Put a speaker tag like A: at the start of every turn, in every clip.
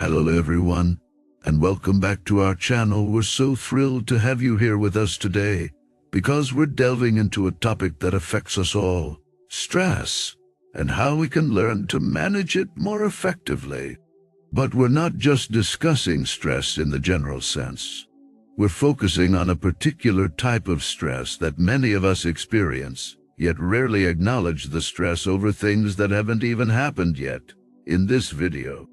A: Hello everyone, and welcome back to our channel. We're so thrilled to have you here with us today because we're delving into a topic that affects us all, stress, and how we can learn to manage it more effectively. But we're not just discussing stress in the general sense. We're focusing on a particular type of stress that many of us experience, yet rarely acknowledge the stress over things that haven't even happened yet. In this video,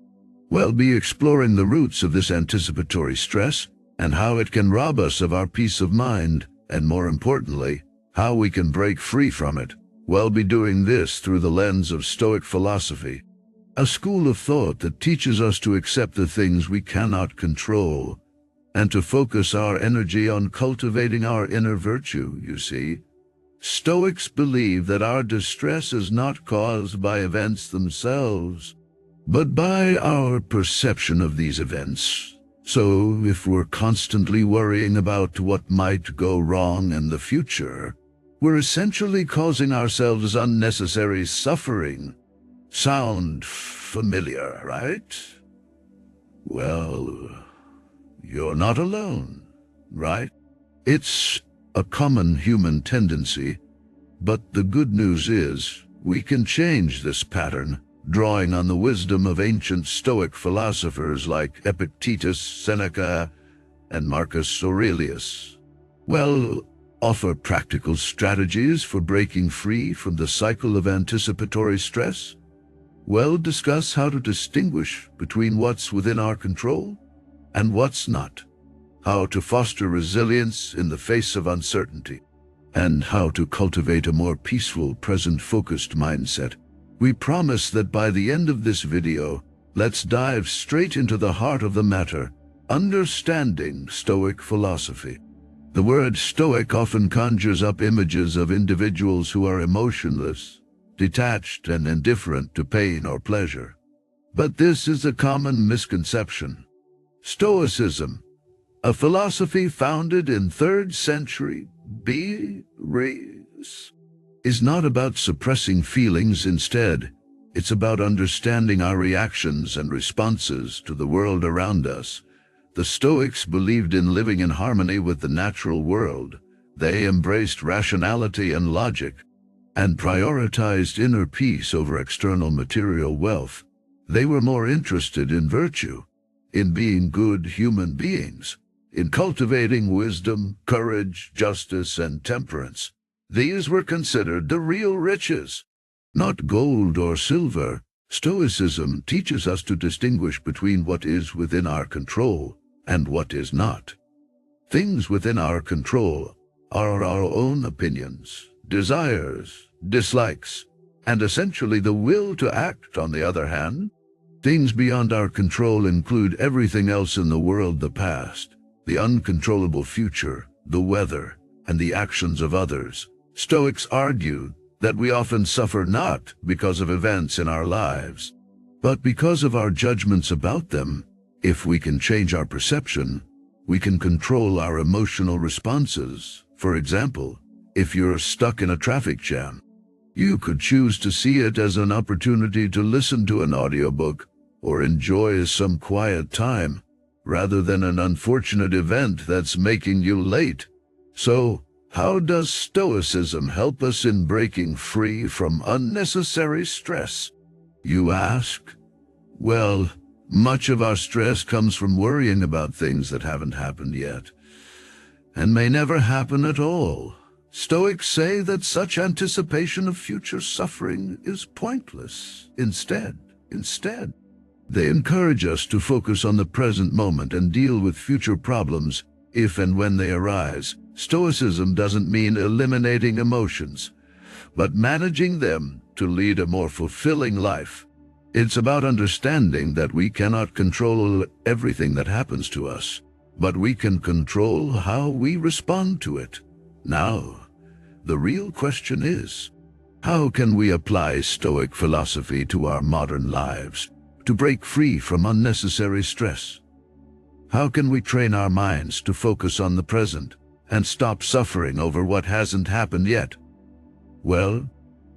A: we'll be exploring the roots of this anticipatory stress and how it can rob us of our peace of mind, and more importantly, how we can break free from it. We'll be doing this through the lens of Stoic philosophy, a school of thought that teaches us to accept the things we cannot control and to focus our energy on cultivating our inner virtue, you see. Stoics believe that our distress is not caused by events themselves, but by our perception of these events. So, if we're constantly worrying about what might go wrong in the future, we're essentially causing ourselves unnecessary suffering. Sound familiar, right? Well, you're not alone, right? It's a common human tendency, but the good news is we can change this pattern, drawing on the wisdom of ancient Stoic philosophers like Epictetus, Seneca, and Marcus Aurelius. We'll offer practical strategies for breaking free from the cycle of anticipatory stress. We'll discuss how to distinguish between what's within our control and what's not, how to foster resilience in the face of uncertainty, and how to cultivate a more peaceful, present-focused mindset. We promise that by the end of this video, let's dive straight into the heart of the matter, understanding Stoic philosophy. The word Stoic often conjures up images of individuals who are emotionless, detached, and indifferent to pain or pleasure. But this is a common misconception. Stoicism, a philosophy founded in 3rd century BC, is not about suppressing feelings. Instead, it's about understanding our reactions and responses to the world around us. The Stoics believed in living in harmony with the natural world. They embraced rationality and logic, and prioritized inner peace over external material wealth. They were more interested in virtue, in being good human beings, in cultivating wisdom, courage, justice, and temperance. These were considered the real riches, not gold or silver. Stoicism teaches us to distinguish between what is within our control and what is not. Things within our control are our own opinions, desires, dislikes, and essentially the will to act. On the other hand, things beyond our control include everything else in the world: the past, the uncontrollable future, the weather, and the actions of others. Stoics argue that we often suffer not because of events in our lives, but because of our judgments about them. If we can change our perception, we can control our emotional responses. For example, if you're stuck in a traffic jam, you could choose to see it as an opportunity to listen to an audiobook or enjoy some quiet time, rather than an unfortunate event that's making you late. So, how does Stoicism help us in breaking free from unnecessary stress, you ask? Well, much of our stress comes from worrying about things that haven't happened yet, and may never happen at all. Stoics say that such anticipation of future suffering is pointless. Instead, they encourage us to focus on the present moment and deal with future problems if and when they arise. Stoicism doesn't mean eliminating emotions, but managing them to lead a more fulfilling life. It's about understanding that we cannot control everything that happens to us, but we can control how we respond to it. Now, the real question is, how can we apply Stoic philosophy to our modern lives to break free from unnecessary stress? How can we train our minds to focus on the present and stop suffering over what hasn't happened yet? Well,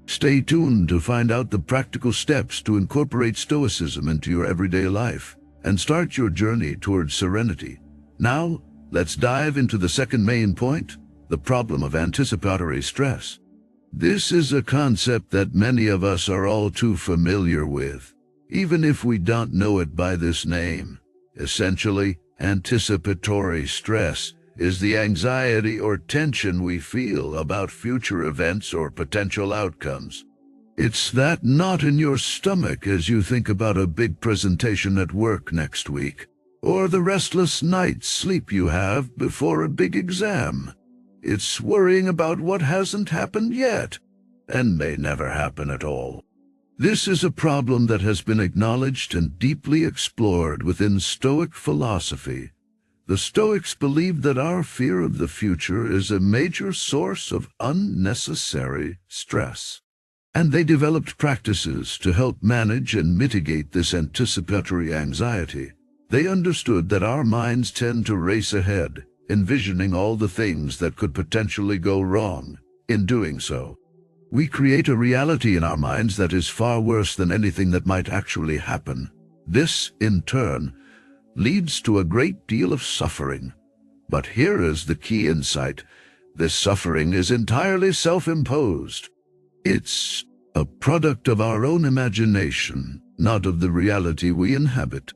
A: stay tuned to find out the practical steps to incorporate Stoicism into your everyday life. and start your journey towards serenity. Now, let's dive into the second main point, the problem of anticipatory stress. This is a concept that many of us are all too familiar with, even if we don't know it by this name. Essentially, anticipatory stress is the anxiety or tension we feel about future events or potential outcomes. It's that knot in your stomach as you think about a big presentation at work next week, or the restless night's sleep you have before a big exam. It's worrying about what hasn't happened yet, and may never happen at all. This is a problem that has been acknowledged and deeply explored within Stoic philosophy. The Stoics believed that our fear of the future is a major source of unnecessary stress, and they developed practices to help manage and mitigate this anticipatory anxiety. They understood that our minds tend to race ahead, envisioning all the things that could potentially go wrong. In doing so, we create a reality in our minds that is far worse than anything that might actually happen. This, in turn, leads to a great deal of suffering. But here is the key insight. This suffering is entirely self-imposed. It's a product of our own imagination, not of the reality we inhabit.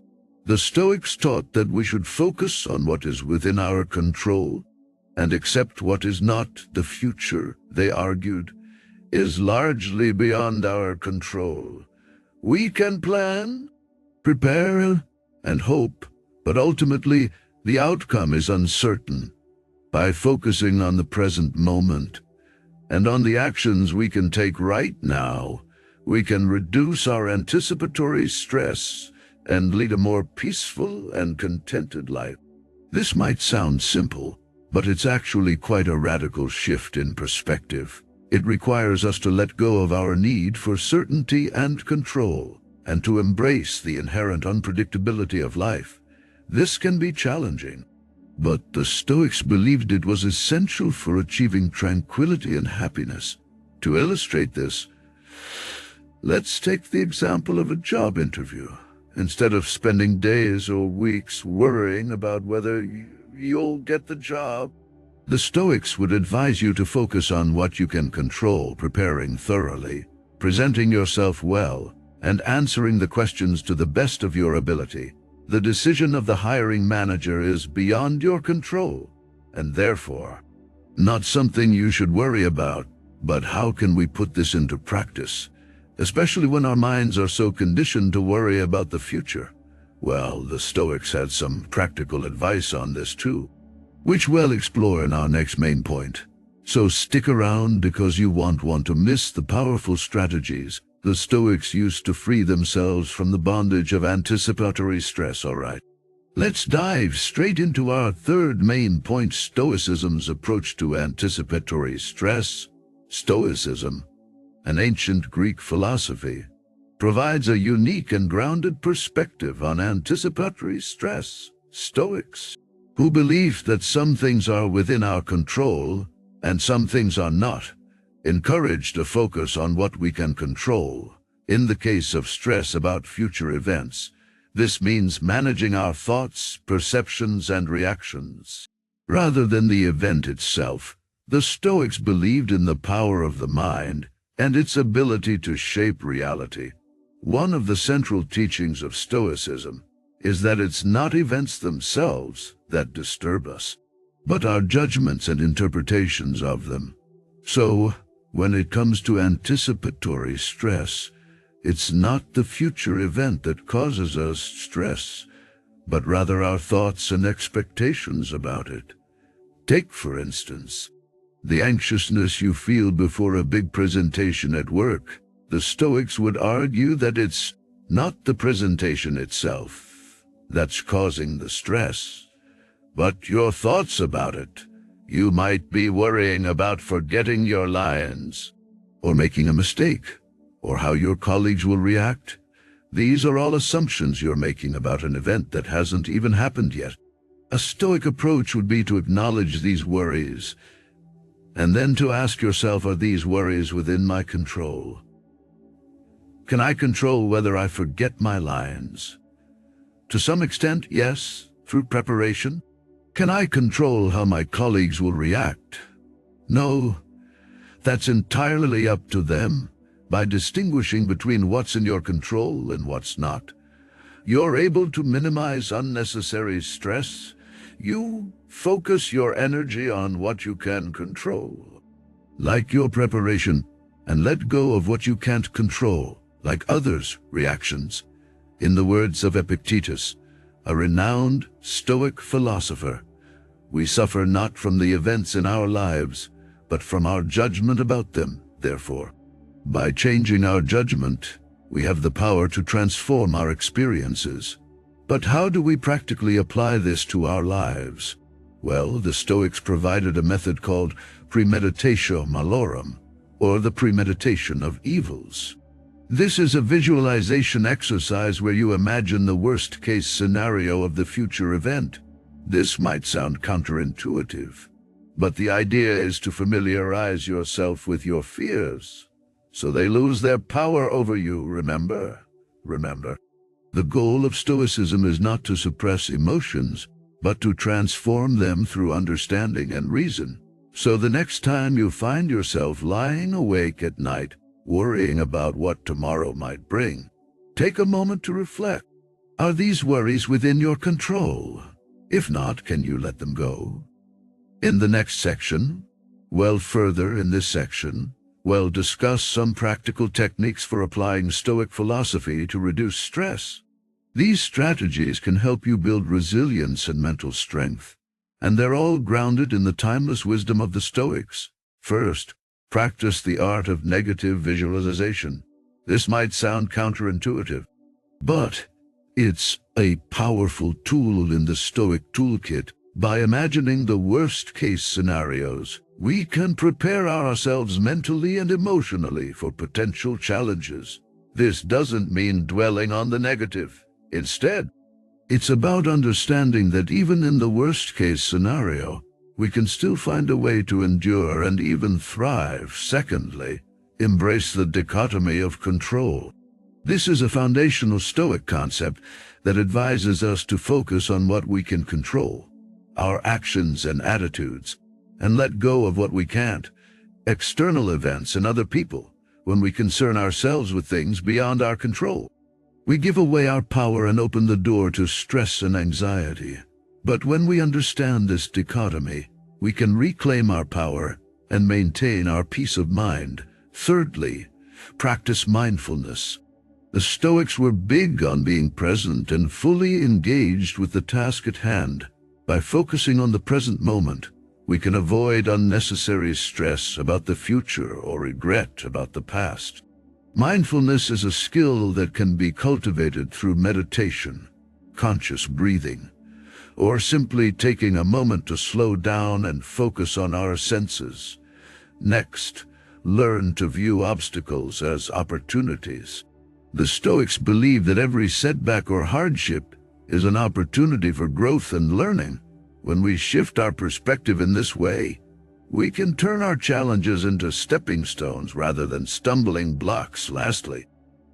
A: The Stoics taught that we should focus on what is within our control and accept what is not. The future, they argued, is largely beyond our control. We can plan, prepare, and hope, but ultimately the outcome is uncertain. By focusing on the present moment and on the actions we can take right now, we can reduce our anticipatory stress and lead a more peaceful and contented life. This might sound simple, but it's actually quite a radical shift in perspective. It requires us to let go of our need for certainty and control, and to embrace the inherent unpredictability of life. This can be challenging, but the Stoics believed it was essential for achieving tranquility and happiness. To illustrate this, let's take the example of a job interview. Instead of spending days or weeks worrying about whether you'll get the job, the Stoics would advise you to focus on what you can control, preparing thoroughly, presenting yourself well, and answering the questions to the best of your ability. The decision of the hiring manager is beyond your control, and therefore not something you should worry about. But how can we put this into practice, especially when our minds are so conditioned to worry about the future? Well, the Stoics had some practical advice on this too, which we'll explore in our next main point. So stick around, because you won't want to miss the powerful strategies the Stoics used to free themselves from the bondage of anticipatory stress. All right, let's dive straight into our third main point, Stoicism's approach to anticipatory stress. Stoicism, an ancient Greek philosophy, provides a unique and grounded perspective on anticipatory stress. Stoics, who believed that some things are within our control and some things are not, encouraged a focus on what we can control. In the case of stress about future events, this means managing our thoughts, perceptions, and reactions, rather than the event itself. The Stoics believed in the power of the mind and its ability to shape reality. One of the central teachings of Stoicism is that it's not events themselves that disturb us, but our judgments and interpretations of them. So, when it comes to anticipatory stress, it's not the future event that causes us stress, but rather our thoughts and expectations about it. Take, for instance, the anxiousness you feel before a big presentation at work. The Stoics would argue that it's not the presentation itself that's causing the stress, but your thoughts about it. You might be worrying about forgetting your lines, or making a mistake, or how your colleagues will react. These are all assumptions you're making about an event that hasn't even happened yet. A Stoic approach would be to acknowledge these worries, and then to ask yourself, are these worries within my control? Can I control whether I forget my lines? To some extent, yes, through preparation. Can I control how my colleagues will react? No, that's entirely up to them. By distinguishing between what's in your control and what's not, you're able to minimize unnecessary stress. You focus your energy on what you can control, like your preparation, and let go of what you can't control, like others' reactions. In the words of Epictetus, a renowned Stoic philosopher, we suffer not from the events in our lives, but from our judgment about them. Therefore, by changing our judgment, we have the power to transform our experiences. But how do we practically apply this to our lives? Well, the Stoics provided a method called premeditatio malorum, or the premeditation of evils. This is a visualization exercise where you imagine the worst-case scenario of the future event. This might sound counterintuitive, but the idea is to familiarize yourself with your fears, so they lose their power over you. Remember, the goal of Stoicism is not to suppress emotions, but to transform them through understanding and reason. So the next time you find yourself lying awake at night, worrying about what tomorrow might bring, take a moment to reflect. Are these worries within your control? If not, can you let them go? In the next section, further in this section, we'll discuss some practical techniques for applying Stoic philosophy to reduce stress. These strategies can help you build resilience and mental strength, and they're all grounded in the timeless wisdom of the Stoics. First, practice the art of negative visualization. This might sound counterintuitive, but it's a powerful tool in the Stoic toolkit. By imagining the worst-case scenarios, we can prepare ourselves mentally and emotionally for potential challenges. This doesn't mean dwelling on the negative. Instead, it's about understanding that even in the worst-case scenario, we can still find a way to endure and even thrive. Secondly, embrace the dichotomy of control. This is a foundational Stoic concept that advises us to focus on what we can control, our actions and attitudes, and let go of what we can't, external events and other people. When we concern ourselves with things beyond our control, we give away our power and open the door to stress and anxiety. But when we understand this dichotomy, we can reclaim our power and maintain our peace of mind. Thirdly, practice mindfulness. The Stoics were big on being present and fully engaged with the task at hand. By focusing on the present moment, we can avoid unnecessary stress about the future or regret about the past. Mindfulness is a skill that can be cultivated through meditation, conscious breathing, or simply taking a moment to slow down and focus on our senses. Next, learn to view obstacles as opportunities. The Stoics believe that every setback or hardship is an opportunity for growth and learning. When we shift our perspective in this way, we can turn our challenges into stepping stones rather than stumbling blocks. Lastly,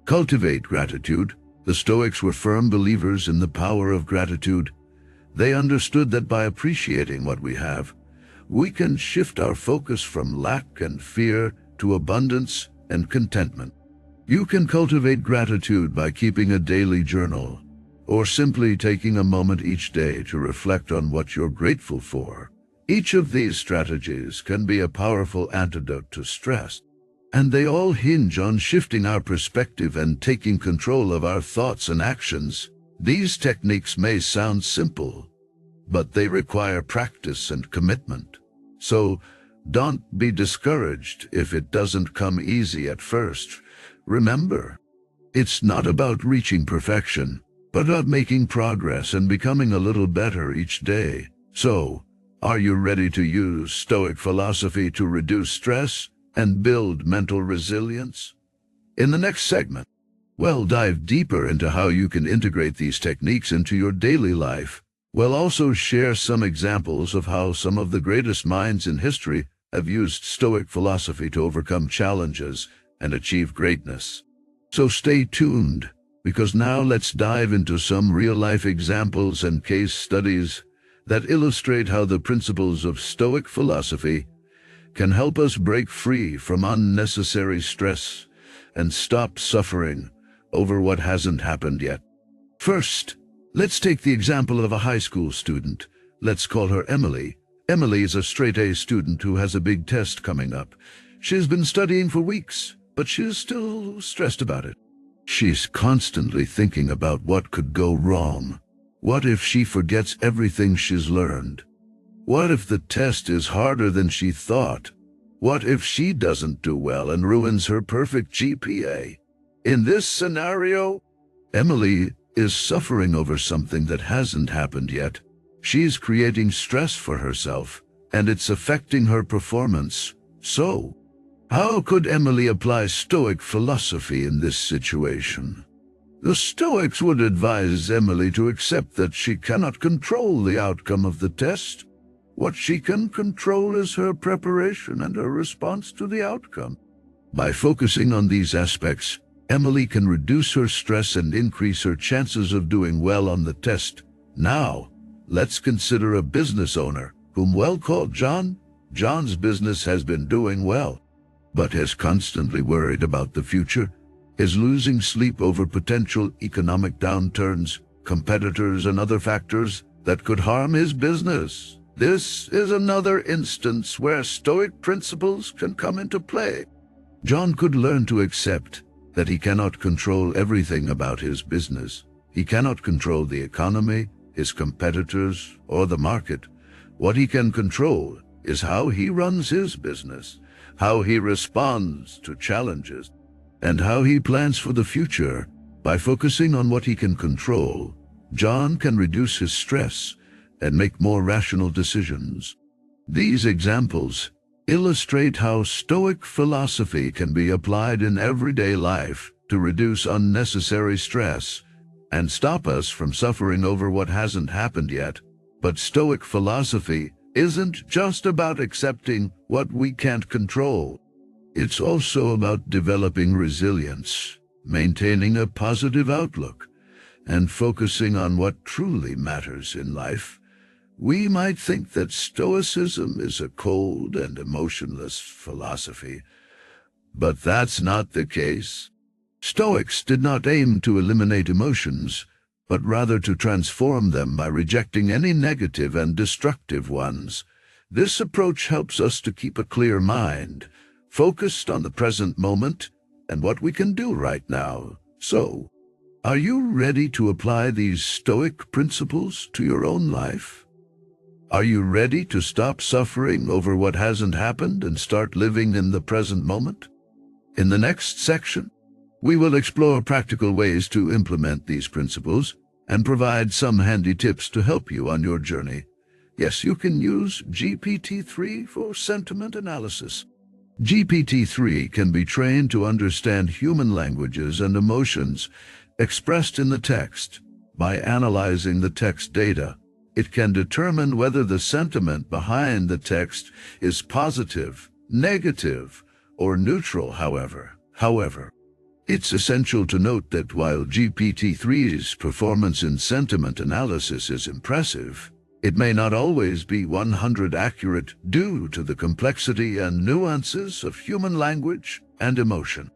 A: cultivate gratitude. The Stoics were firm believers in the power of gratitude. They understood that by appreciating what we have, we can shift our focus from lack and fear to abundance and contentment. You can cultivate gratitude by keeping a daily journal, or simply taking a moment each day to reflect on what you're grateful for. Each of these strategies can be a powerful antidote to stress, and they all hinge on shifting our perspective and taking control of our thoughts and actions. These techniques may sound simple, but they require practice and commitment. So don't be discouraged if it doesn't come easy at first. Remember, it's not about reaching perfection, but about making progress and becoming a little better each day. So, are you ready to use Stoic philosophy to reduce stress and build mental resilience? In the next segment, we'll dive deeper into how you can integrate these techniques into your daily life. We'll also share some examples of how some of the greatest minds in history have used Stoic philosophy to overcome challenges and achieve greatness. So stay tuned. because now let's dive into some real-life examples and case studies that illustrate how the principles of Stoic philosophy can help us break free from unnecessary stress and stop suffering over what hasn't happened yet. First, let's take the example of a high school student. Let's call her Emily. Emily is a straight-A student who has a big test coming up. She's been studying for weeks, but she's still stressed about it. She's constantly thinking about what could go wrong. What if she forgets everything she's learned? What if the test is harder than she thought? What if she doesn't do well and ruins her perfect GPA? In this scenario, Emily is suffering over something that hasn't happened yet. She's creating stress for herself, and it's affecting her performance. So, how could Emily apply Stoic philosophy in this situation? The Stoics would advise Emily to accept that she cannot control the outcome of the test. What she can control is her preparation and her response to the outcome. By focusing on these aspects, Emily can reduce her stress and increase her chances of doing well on the test. Now, let's consider a business owner whom we'll call John. John's business has been doing well, but is constantly worried about the future. Is losing sleep over potential economic downturns, competitors, and other factors that could harm his business. This is another instance where Stoic principles can come into play. John could learn to accept that he cannot control everything about his business. He cannot control the economy, his competitors, or the market. What he can control is how he runs his business, how he responds to challenges, and how he plans for the future. By focusing on what he can control, John can reduce his stress and make more rational decisions. These examples illustrate how Stoic philosophy can be applied in everyday life to reduce unnecessary stress and stop us from suffering over what hasn't happened yet. But Stoic philosophy isn't just about accepting what we can't control. It's also about developing resilience, maintaining a positive outlook, and focusing on what truly matters in life. We might think that Stoicism is a cold and emotionless philosophy, but that's not the case. Stoics did not aim to eliminate emotions, but rather to transform them by rejecting any negative and destructive ones. This approach helps us to keep a clear mind, focused on the present moment and what we can do right now. So, are you ready to apply these Stoic principles to your own life? Are you ready to stop suffering over what hasn't happened and start living in the present moment? In the next section, we will explore practical ways to implement these principles and provide some handy tips to help you on your journey. Yes, you can use GPT-3 for sentiment analysis. GPT-3 can be trained to understand human languages and emotions expressed in the text. By analyzing the text data, it can determine whether the sentiment behind the text is positive, negative, or neutral. However, it's essential to note that while GPT-3's performance in sentiment analysis is impressive, it may not always be 100% accurate due to the complexity and nuances of human language and emotion.